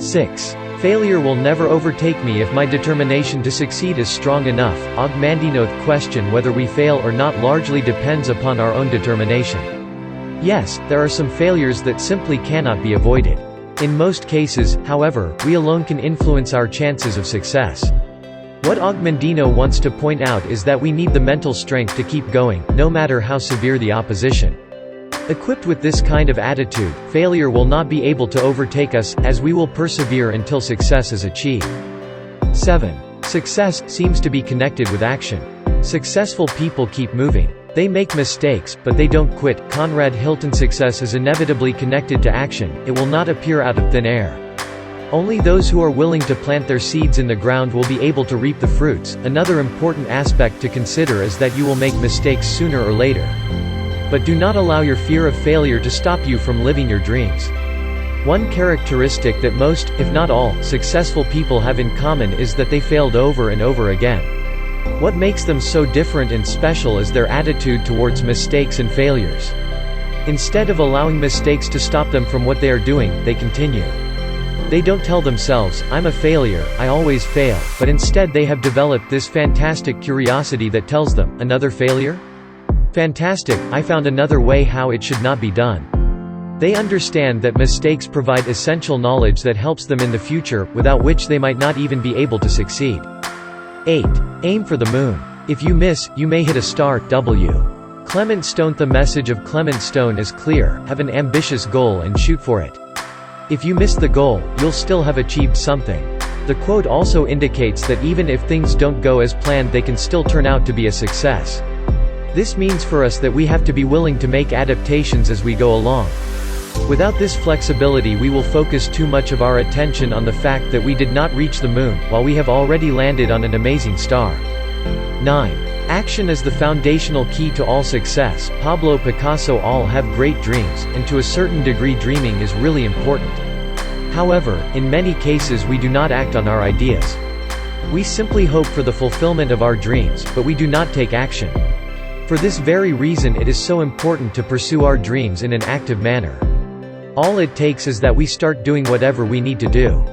6. Failure will never overtake me if my determination to succeed is strong enough. Augmentinoth question whether we fail or not largely depends upon our own determination. Yes, there are some failures that simply cannot be avoided. In most cases, however, we alone can influence our chances of success. What Augmentino wants to point out is that we need the mental strength to keep going, no matter how severe the opposition. Equipped with this kind of attitude, failure will not be able to overtake us, as we will persevere until success is achieved. 7. Success seems to be connected with action. Successful people keep moving. They make mistakes, but they don't quit. Conrad Hilton. Success is inevitably connected to action, it will not appear out of thin air. Only those who are willing to plant their seeds in the ground will be able to reap the fruits. Another important aspect to consider is that you will make mistakes sooner or later. But do not allow your fear of failure to stop you from living your dreams. One characteristic that most, if not all, successful people have in common is that they failed over and over again. What makes them so different and special is their attitude towards mistakes and failures. Instead of allowing mistakes to stop them from what they are doing, they continue. They don't tell themselves, "I'm a failure, I always fail," but instead they have developed this fantastic curiosity that tells them, "Another failure? Fantastic, I found another way how it should not be done." They understand that mistakes provide essential knowledge that helps them in the future, without which they might not even be able to succeed. 8. Aim for the moon. If you miss, you may hit a star. W. Clement Stone. The message of Clement Stone is clear: have an ambitious goal and shoot for it. If you miss the goal, you'll still have achieved something. The quote also indicates that even if things don't go as planned, they can still turn out to be a success. This means for us that we have to be willing to make adaptations as we go along. Without this flexibility, we will focus too much of our attention on the fact that we did not reach the moon, while we have already landed on an amazing star. 9. Action is the foundational key to all success. Pablo Picasso. All have great dreams, and to a certain degree dreaming is really important. However, in many cases we do not act on our ideas. We simply hope for the fulfillment of our dreams, but we do not take action. For this very reason it is so important to pursue our dreams in an active manner. All it takes is that we start doing whatever we need to do.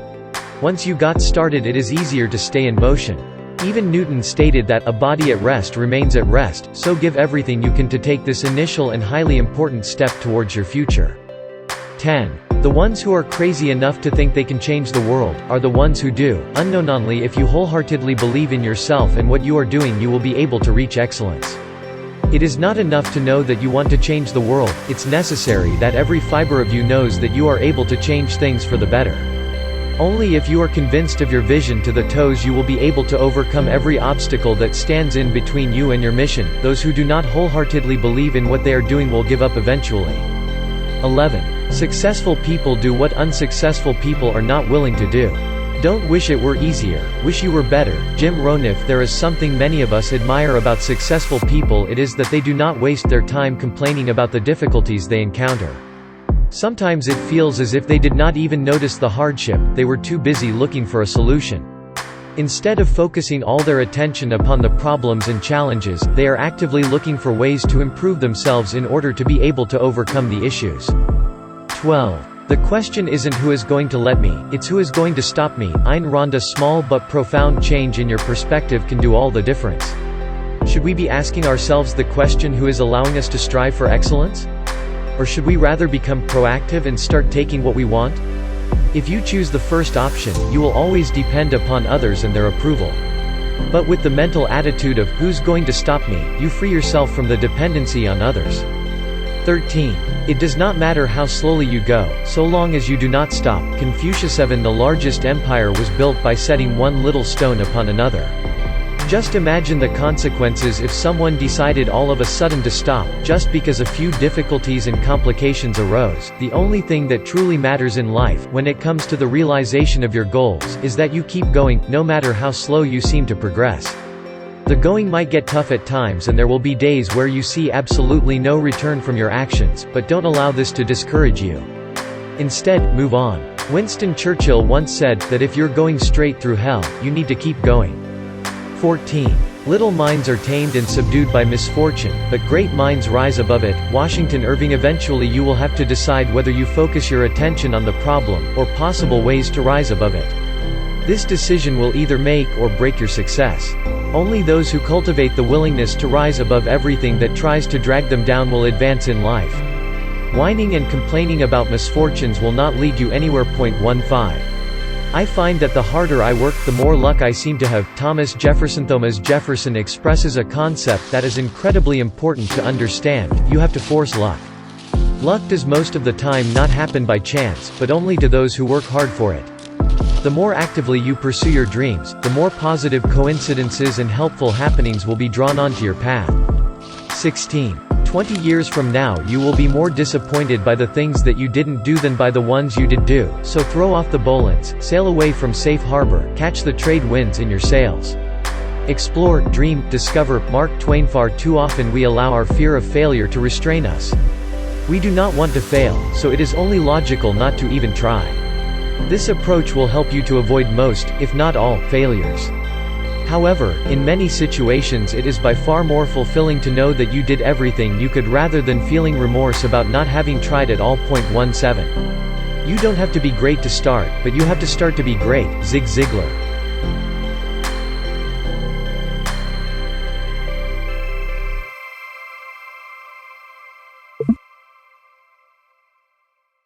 Once you got started, it is easier to stay in motion. Even Newton stated that, "A body at rest remains at rest," so give everything you can to take this initial and highly important step towards your future. 10. The ones who are crazy enough to think they can change the world, are the ones who do. Unknownly, if you wholeheartedly believe in yourself and what you are doing, you will be able to reach excellence. It is not enough to know that you want to change the world, it's necessary that every fiber of you knows that you are able to change things for the better. Only if you are convinced of your vision to the toes you will be able to overcome every obstacle that stands in between you and your mission. Those who do not wholeheartedly believe in what they are doing will give up eventually. 11. Successful people do what unsuccessful people are not willing to do. Don't wish it were easier, wish you were better. Jim Rohn. If there is something many of us admire about successful people, it is that they do not waste their time complaining about the difficulties they encounter. Sometimes it feels as if they did not even notice the hardship, they were too busy looking for a solution. Instead of focusing all their attention upon the problems and challenges, they are actively looking for ways to improve themselves in order to be able to overcome the issues. 12. The question isn't who is going to let me, it's who is going to stop me. Ayn Rand. A small but profound change in your perspective can do all the difference. Should we be asking ourselves the question, who is allowing us to strive for excellence? Or should we rather become proactive and start taking what we want? If you choose the first option, you will always depend upon others and their approval. But with the mental attitude of, who's going to stop me, you free yourself from the dependency on others. 13. It does not matter how slowly you go, so long as you do not stop. Confucius. 7. The largest empire was built by setting one little stone upon another. Just imagine the consequences if someone decided all of a sudden to stop, just because a few difficulties and complications arose. The only thing that truly matters in life, when it comes to the realization of your goals, is that you keep going, no matter how slow you seem to progress. The going might get tough at times and there will be days where you see absolutely no return from your actions, but don't allow this to discourage you. Instead, move on. Winston Churchill once said that if you're going straight through hell, you need to keep going. 14. Little minds are tamed and subdued by misfortune, but great minds rise above it. Washington Irving. Eventually you will have to decide whether you focus your attention on the problem, or possible ways to rise above it. This decision will either make or break your success. Only those who cultivate the willingness to rise above everything that tries to drag them down will advance in life. Whining and complaining about misfortunes will not lead you anywhere. 15. I find that the harder I work, the more luck I seem to have. Thomas Jefferson expresses a concept that is incredibly important to understand: you have to force luck. Luck does most of the time not happen by chance, but only to those who work hard for it. The more actively you pursue your dreams, the more positive coincidences and helpful happenings will be drawn onto your path. 16. 20 years from now you will be more disappointed by the things that you didn't do than by the ones you did do, so throw off the bowlines, sail away from safe harbor, catch the trade winds in your sails. Explore, dream, discover. Mark Twain. Far too often we allow our fear of failure to restrain us. We do not want to fail, so it is only logical not to even try. This approach will help you to avoid most, if not all, failures. However, in many situations it is by far more fulfilling to know that you did everything you could rather than feeling remorse about not having tried at all. 17. You don't have to be great to start, but you have to start to be great. Zig Ziglar.